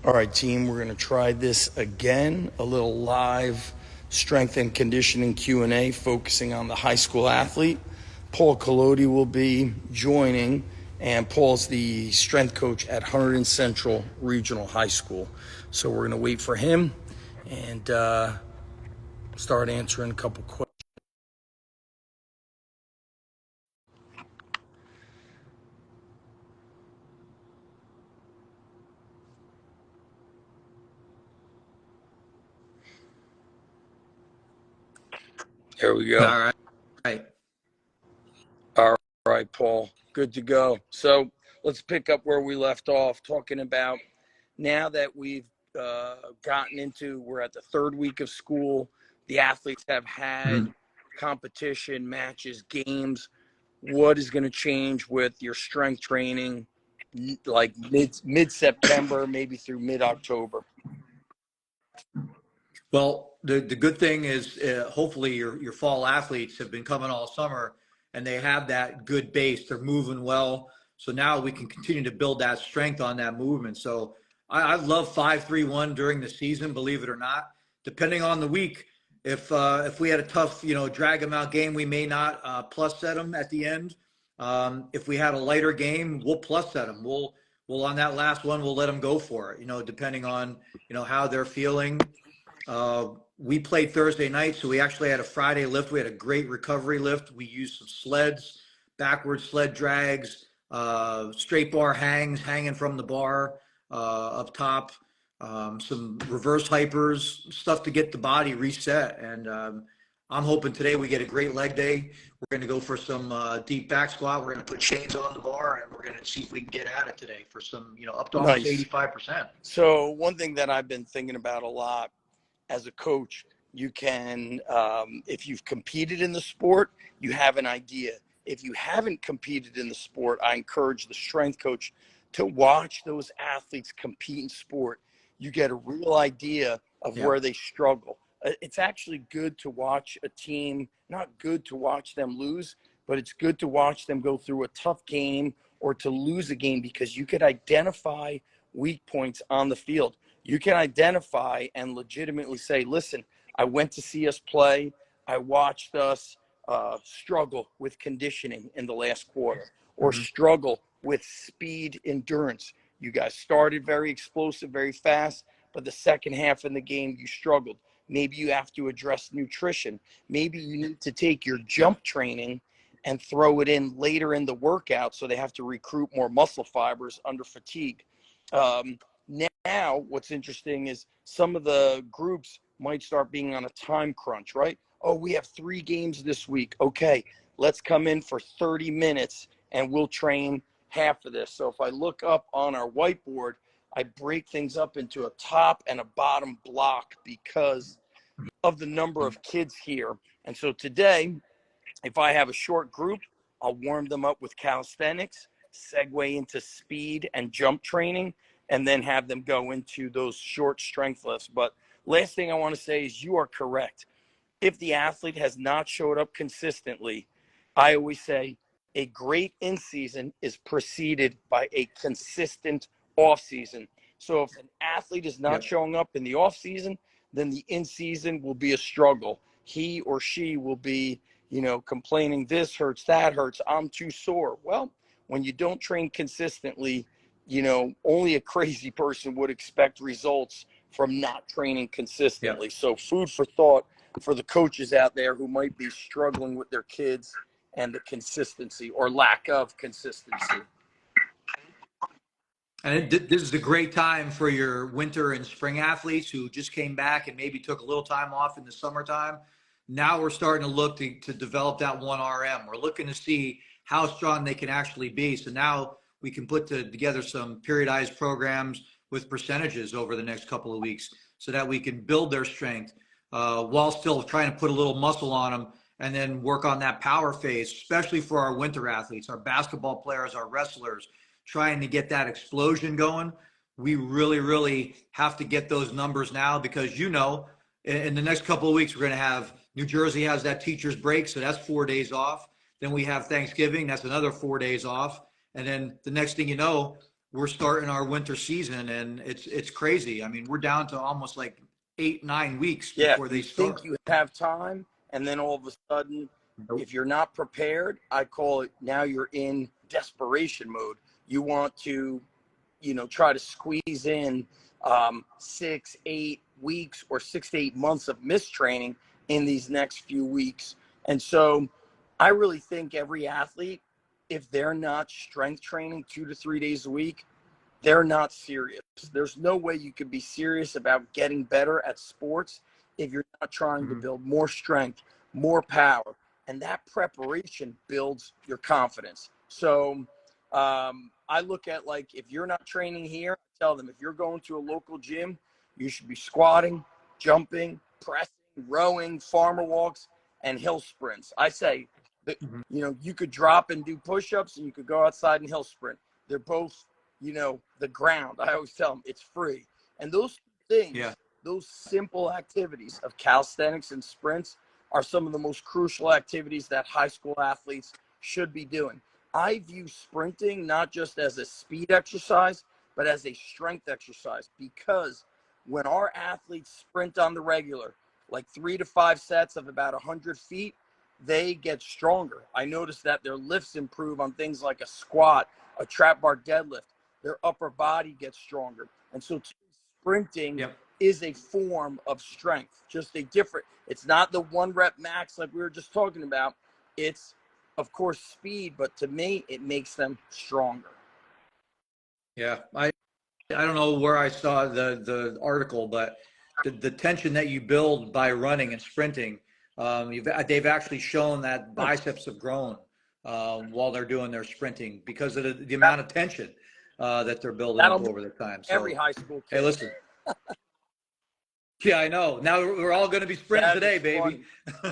All right, team, we're going to try this again, a little live strength and conditioning Q&A focusing on the high school athlete. Paul Collodi will be joining, and Paul's the strength coach at Hunterdon Central Regional High School. So we're going to wait for him and start answering a couple questions. Here we go. All right. All right, Paul, good to go. So let's pick up where we left off, talking about now that we've we're at the third week of school. The athletes have had competition, matches, games. What is going to change with your strength training, like mid-September, maybe through mid-October? Well, the good thing is hopefully your fall athletes have been coming all summer and they have that good base. They're moving well. So now we can continue to build that strength on that movement. So I love 5-3-1 during the season, believe it or not. Depending on the week, if we had a tough, drag them out game, we may not plus set them at the end. If we had a lighter game, we'll plus set them. We'll on that last one, we'll let them go for it, depending on, how they're feeling. We played Thursday night, so we actually had a Friday lift. We had a great recovery lift. We used some sleds, backward sled drags, straight bar hanging from the bar up top, some reverse hypers, stuff to get the body reset. And I'm hoping today we get a great leg day. We're going to go for some deep back squat. We're going to put chains on the bar, and we're going to see if we can get at it today for some, up to almost 85%. So one thing that I've been thinking about a lot as a coach, you can, if you've competed in the sport, you have an idea. If you haven't competed in the sport, I encourage the strength coach to watch those athletes compete in sport. You get a real idea of where they struggle. It's actually good to watch a team, not good to watch them lose, but it's good to watch them go through a tough game or to lose a game, because you could identify weak points on the field. You can identify and legitimately say, listen, I went to see us play. I watched us struggle with conditioning in the last quarter, or struggle with speed endurance. You guys started very explosive, very fast, but the second half in the game, you struggled. Maybe you have to address nutrition. Maybe you need to take your jump training and throw it in later in the workout, so they have to recruit more muscle fibers under fatigue. Now, what's interesting is some of the groups might start being on a time crunch, right? Oh, we have 3 games this week. Okay, let's come in for 30 minutes and we'll train half of this. So if I look up on our whiteboard, I break things up into a top and a bottom block because of the number of kids here. And so today, if I have a short group, I'll warm them up with calisthenics, segue into speed and jump training, and then have them go into those short strength lifts. But last thing I want to say is you are correct. If the athlete has not showed up consistently, I always say a great in-season is preceded by a consistent off-season. So if an athlete is not showing up in the off-season, then the in-season will be a struggle. He or she will be, complaining, this hurts, that hurts, I'm too sore. Well, when you don't train consistently, only a crazy person would expect results from not training consistently. So food for thought for the coaches out there who might be struggling with their kids and the consistency or lack of consistency. And this is a great time for your winter and spring athletes who just came back and maybe took a little time off in the summertime. Now we're starting to look to develop that 1RM. We're looking to see how strong they can actually be. So now we can put together some periodized programs with percentages over the next couple of weeks so that we can build their strength while still trying to put a little muscle on them, and then work on that power phase, especially for our winter athletes, our basketball players, our wrestlers, trying to get that explosion going. We really, really have to get those numbers now, because, in the next couple of weeks, we're going to have New Jersey has that teacher's break. So that's 4 days off. Then we have Thanksgiving. That's another 4 days off. And then the next thing you know, we're starting our winter season, and it's crazy. I mean, we're down to almost like 8, 9 weeks Yeah, before they you think start. you have time, and then all of a sudden, Nope. if you're not prepared, I call it now you're in desperation mode. You want to, try to squeeze in 6, 8 weeks or 6 to 8 months of mistraining in these next few weeks. And so I really think every athlete, if they're not strength training 2 to 3 days a week, they're not serious. There's no way you could be serious about getting better at sports if you're not trying to Mhm. build more strength, more power. And that preparation builds your confidence. So I look at, like, if you're not training here, I tell them if you're going to a local gym, you should be squatting, jumping, pressing, rowing, farmer walks, and hill sprints. I say that, Mhm. you could drop and do push-ups, and you could go outside and hill sprint. They're both, the ground. I always tell them it's free. And those Yeah. things, those simple activities of calisthenics and sprints are some of the most crucial activities that high school athletes should be doing. I view sprinting not just as a speed exercise, but as a strength exercise, because when our athletes sprint on the regular, like 3 to 5 sets of about 100 feet, they get stronger. I noticed that their lifts improve on things like a squat, a trap bar deadlift. Their upper body gets stronger. And so sprinting Yep. is a form of strength, just a different, it's not the 1 rep max like we were just talking about. It's, of course, speed, but to me, it makes them stronger. Yeah. I don't know where I saw the article, but the tension that you build by running and sprinting, they've actually shown that biceps have grown while they're doing their sprinting because of the That, amount of tension that they're building that'll up be over the time. every So, high school hey, kid. listen. Yeah, I know. Now we're all going to be sprinting That today, is baby. funny.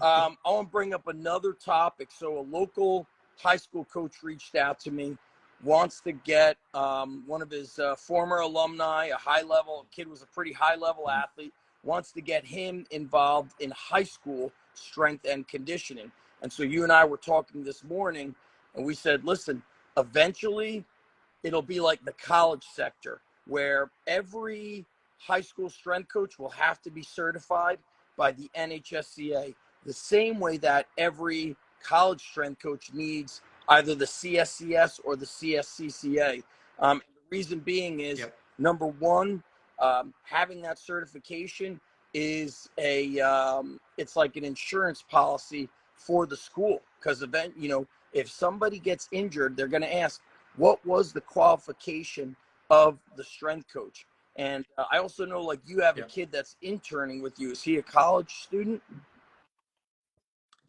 I want to bring up another topic. So a local high school coach reached out to me, wants to get one of his former alumni, a high level kid, was a pretty high level athlete, wants to get him involved in high school strength and conditioning. And so you and I were talking this morning, and we said, listen, eventually it'll be like the college sector, where every high school strength coach will have to be certified by the NHSCA, the same way that every college strength coach needs either the CSCS or the CSCCA. The reason being is, Yep. number one, having that certification is it's like an insurance policy for the school, because if somebody gets injured, they're going to ask, what was the qualification of the strength coach? And I also know, like, you have a Yep. kid that's interning with you. Is he a college student?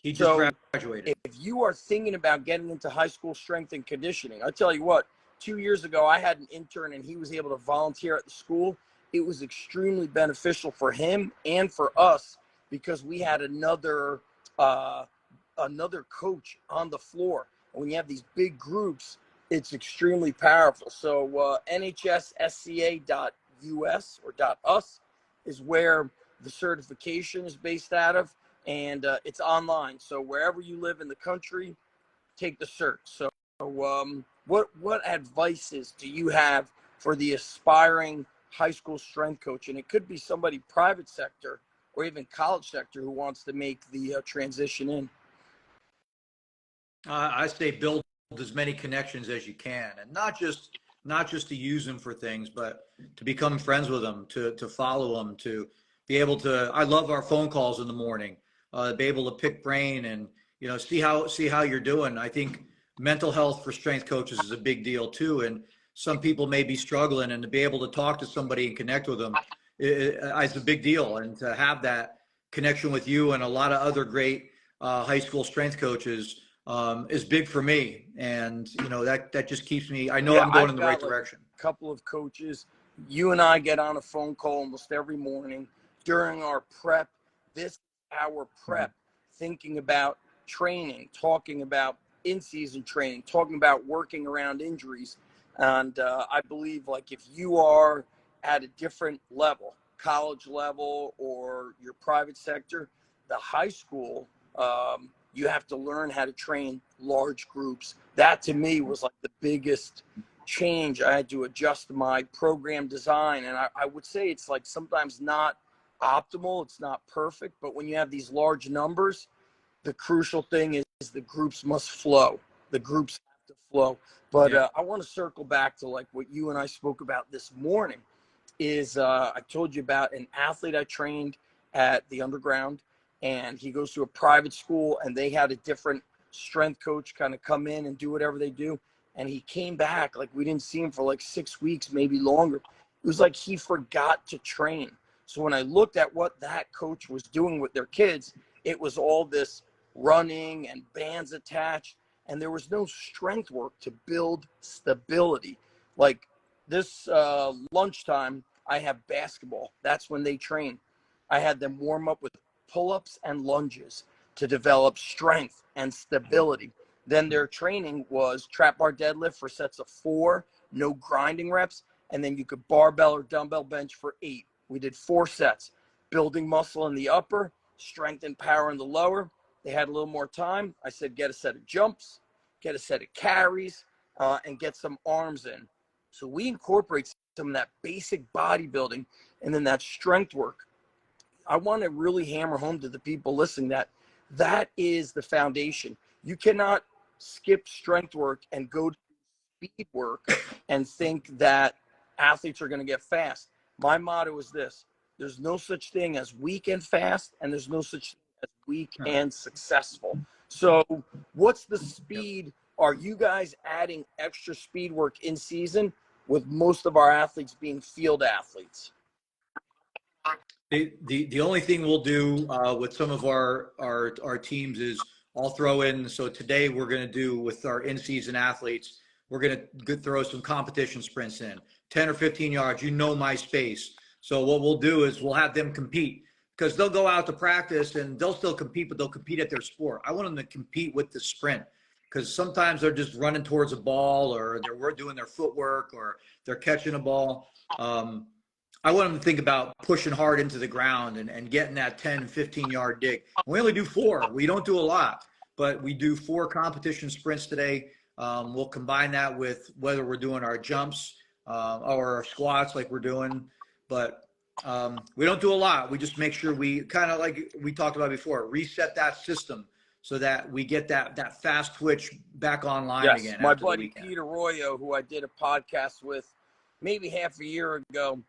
He just So graduated. if you are thinking about getting into high school strength and conditioning, I tell you what, 2 years ago, I had an intern and he was able to volunteer at the school. It was extremely beneficial for him and for us, because we had uh, another coach on the floor. And when you have these big groups, it's extremely powerful. So NHSSCA.us or .us is where the certification is based out of, and it's online. So wherever you live in the country, take the cert. So what advices do you have for the aspiring high school strength coach? And it could be somebody private sector or even college sector who wants to make the transition in. I say build as many connections as you can, and not just to use them for things, but to become friends with them, to follow them, to be able to. I love our phone calls in the morning. Be able to pick brain and see how you're doing. I think mental health for strength coaches is a big deal too, and some people may be struggling, and to be able to talk to somebody and connect with them is a big deal, and to have that connection with you and a lot of other great high school strength coaches is big for me, and that just keeps me. I know Yeah, I'm going in I've the right got like a direction. couple of coaches. You and I get on a phone call almost every morning during our prep. This is our Mhm. prep, thinking about training, talking about in-season training, talking about working around injuries. And I believe, like, if you are at a different level, college level or your private sector, the high school, you have to learn how to train large groups. That to me was like the biggest change. I had to adjust my program design. And I would say it's like sometimes not optimal. It's not perfect. But when you have these large numbers, the crucial thing is the groups must flow. The groups have to flow. But Yeah. I want to circle back to like what you and I spoke about this morning is I told you about an athlete I trained at the underground, and he goes to a private school, and they had a different strength coach kind of come in and do whatever they do. And he came back, like we didn't see him for like 6 weeks, maybe longer. It was like he forgot to train. So when I looked at what that coach was doing with their kids, it was all this running and bands attached, and there was no strength work to build stability. Like this lunchtime, I have basketball. That's when they train. I had them warm up with pull-ups and lunges to develop strength and stability. Then their training was trap bar deadlift for sets of 4, no grinding reps, and then you could barbell or dumbbell bench for 8. We did 4 sets, building muscle in the upper, strength and power in the lower. They had a little more time. I said, get a set of jumps, get a set of carries, and get some arms in. So we incorporate some of that basic bodybuilding and then that strength work. I want to really hammer home to the people listening that that is the foundation. You cannot skip strength work and go to speed work and think that athletes are going to get fast. My motto is this: there's no such thing as weak and fast, and there's no such thing as weak and successful. So what's the speed? Are you guys adding extra speed work in season, with most of our athletes being field athletes? The only thing we'll do with some of our teams is I'll throw in. So today we're going to do with our in-season athletes, we're going to throw some competition sprints in 10 or 15 yards. You know my space. So what we'll do is we'll have them compete because they'll go out to practice and they'll still compete, but they'll compete at their sport. I want them to compete with the sprint because sometimes they're just running towards a ball or they're doing their footwork or they're catching a ball. I want them to think about pushing hard into the ground and getting that 10, 15-yard dig. We only do 4. We don't do a lot, but we do 4 competition sprints today. We'll combine that with whether we're doing our jumps or our squats like we're doing. But we don't do a lot. We just make sure we kind of, like we talked about before, reset that system so that we get that fast twitch back online Yes, again my after the buddy weekend. Peter Royo, who I did a podcast with maybe half a year ago,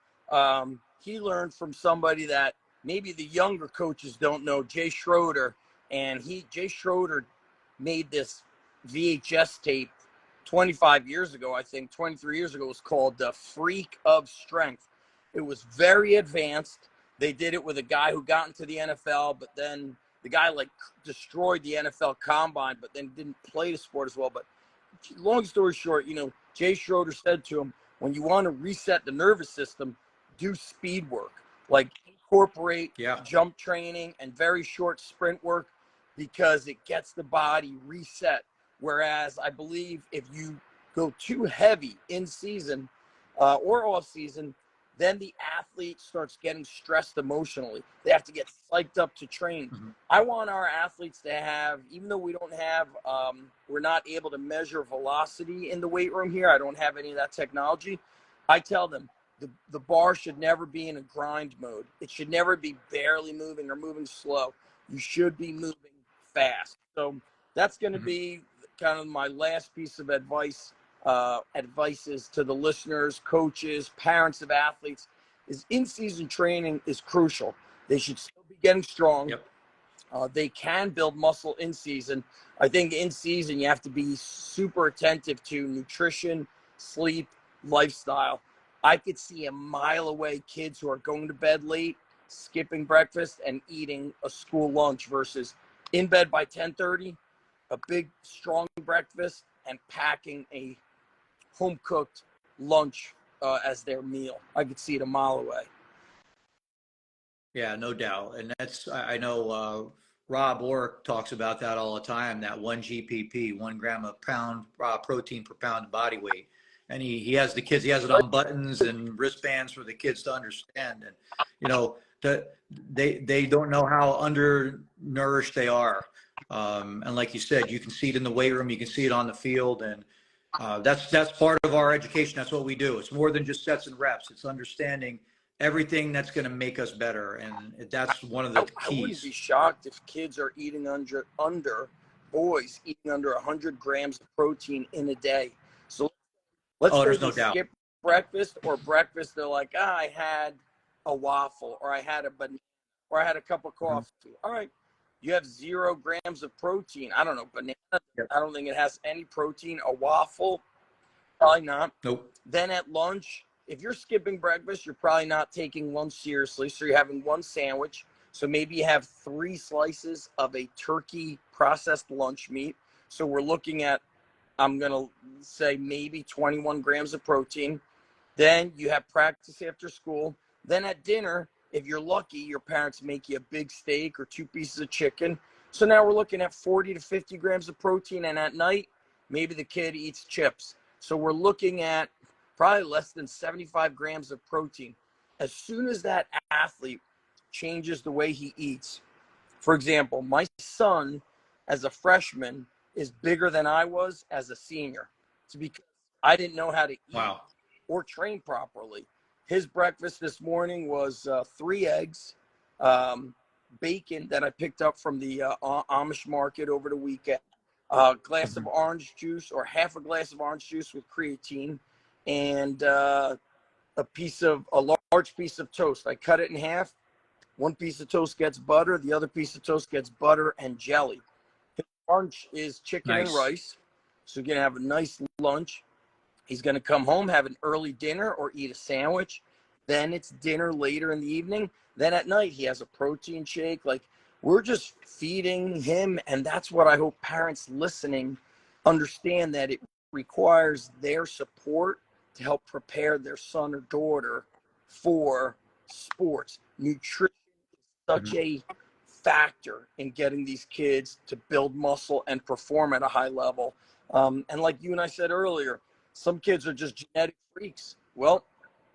he learned from somebody that maybe the younger coaches don't know, Jay Schroeder, and Jay Schroeder made this VHS tape 25 years ago, I think 23 years ago. It was called The Freak of Strength. It was very advanced. They did it with a guy who got into the NFL, but then the guy like destroyed the NFL combine, but then didn't play the sport as well. But long story short, Jay Schroeder said to him, when you want to reset the nervous system, do speed work, like incorporate jump training and very short sprint work, because it gets the body reset. Whereas I believe if you go too heavy in season or off season, then the athlete starts getting stressed emotionally. They have to get psyched up to train. Mm-hmm. I want our athletes to have, even though we don't have, we're not able to measure velocity in the weight room here. I don't have any of that technology. I tell them the bar should never be in a grind mode. It should never be barely moving or moving slow. You should be moving fast. So that's going to be kind of my last piece of advice. Advices to the listeners, coaches, parents of athletes, is in-season training is crucial. They should still be getting strong. They can build muscle in season. I think in season you have to be super attentive to nutrition, sleep, lifestyle. I could see a mile away kids who are going to bed late, skipping breakfast and eating a school lunch versus in bed by 10:30, a big strong breakfast and packing a home-cooked lunch as their meal. I could see it a mile away. Yeah, no doubt. And I know Rob Orr talks about that all the time, that 1 GPP, 1 gram of pound protein per pound body weight. And he has the kids, he has it on buttons and wristbands for the kids to understand. And, they don't know how undernourished they are. And like you said, you can see it in the weight room, you can see it on the field. And That's part of our education. That's what we do. It's more than just sets and reps. It's understanding everything that's going to make us better, and that's one of the I wouldn't be keys. shocked if kids are eating boys eating under 100 grams of protein in a day. So let's Oh, say there's they no doubt. skip breakfast, or breakfast they're like, I had a waffle, or I had a banana, or I had a cup of Mhm. coffee. All right, you have 0 grams of protein. I don't know, banana, Yep. I don't think it has any protein. A waffle, probably not. Nope. Then at lunch, if you're skipping breakfast, you're probably not taking lunch seriously. So you're having one sandwich. So maybe you have 3 slices of a turkey processed lunch meat. So we're looking at, I'm going to say maybe 21 grams of protein. Then you have practice after school. Then at dinner, if you're lucky, your parents make you a big steak or 2 pieces of chicken. So now we're looking at 40 to 50 grams of protein. And at night, maybe the kid eats chips. So we're looking at probably less than 75 grams of protein. As soon as that athlete changes the way he eats, for example, my son as a freshman is bigger than I was as a senior. It's because I didn't know how to eat Wow. or train properly. His breakfast this morning was 3 eggs, um, bacon that I picked up from the Amish market over the weekend, a glass of Mhm. orange juice or half a glass of orange juice with creatine, and a large piece of toast. I cut it in half. One piece of toast gets butter. The other piece of toast gets butter and jelly. Lunch is chicken and Nice. rice. So you're going to have a nice lunch. He's going to come home, have an early dinner or eat a sandwich. Then it's dinner later in the evening. Then at night, he has a protein shake. Like, we're just feeding him. And that's what I hope parents listening understand, that it requires their support to help prepare their son or daughter for sports. Nutrition is such Mhm. a factor in getting these kids to build muscle and perform at a high level. And like you and I said earlier, some kids are just genetic freaks. Well,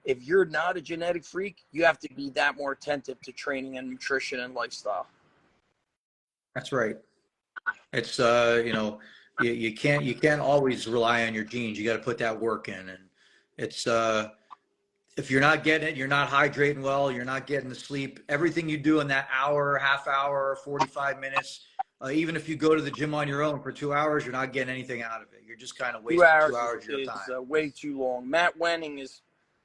if you're not a genetic freak, you have to be that more attentive to training and nutrition and lifestyle. That's right. It's you can't always rely on your genes. You got to put that work in, and it's if you're not getting it, you're not hydrating well, you're not getting the sleep. Everything you do in that hour, half hour, 45 minutes, even if you go to the gym on your own for 2 hours, you're not getting anything out of it. You're just kind of two wasting two hours hours of your is time. way too long. Matt Wenning is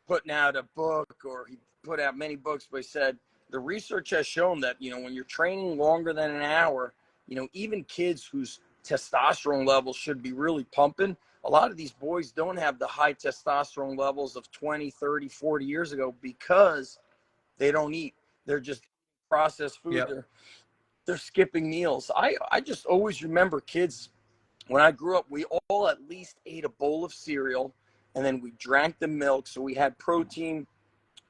putting out a book, or he put out many books, but he said the research has shown that, when you're training longer than an hour, even kids whose testosterone levels should be really pumping, a lot of these boys don't have the high testosterone levels of 20, 30, 40 years ago because they don't eat. They're just processed food. Yep. They're skipping meals. I just always remember kids when I grew up, we all at least ate a bowl of cereal, and then we drank the milk. So we had protein,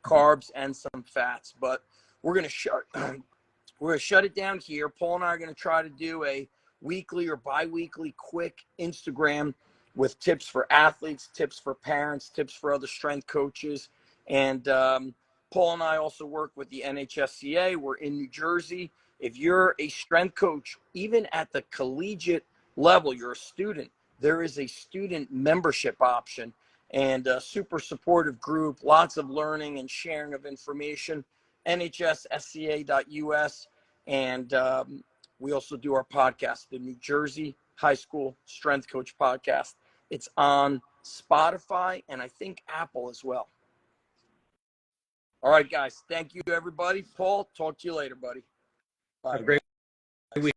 carbs, and some fats. But we're gonna shut we're gonna shut it down here. Paul and I are gonna try to do a weekly or bi-weekly quick Instagram with tips for athletes, tips for parents, tips for other strength coaches. And Paul and I also work with the NHSCA. We're in New Jersey. If you're a strength coach, even at the collegiate level, you're a student, there is a student membership option, and a super supportive group, lots of learning and sharing of information. NHSSCA.us. And we also do our podcast, the New Jersey High School Strength Coach Podcast. It's on Spotify and I think Apple as well. All right, guys. Thank you, everybody. Paul, talk to you later, buddy. Bye. Have a great week.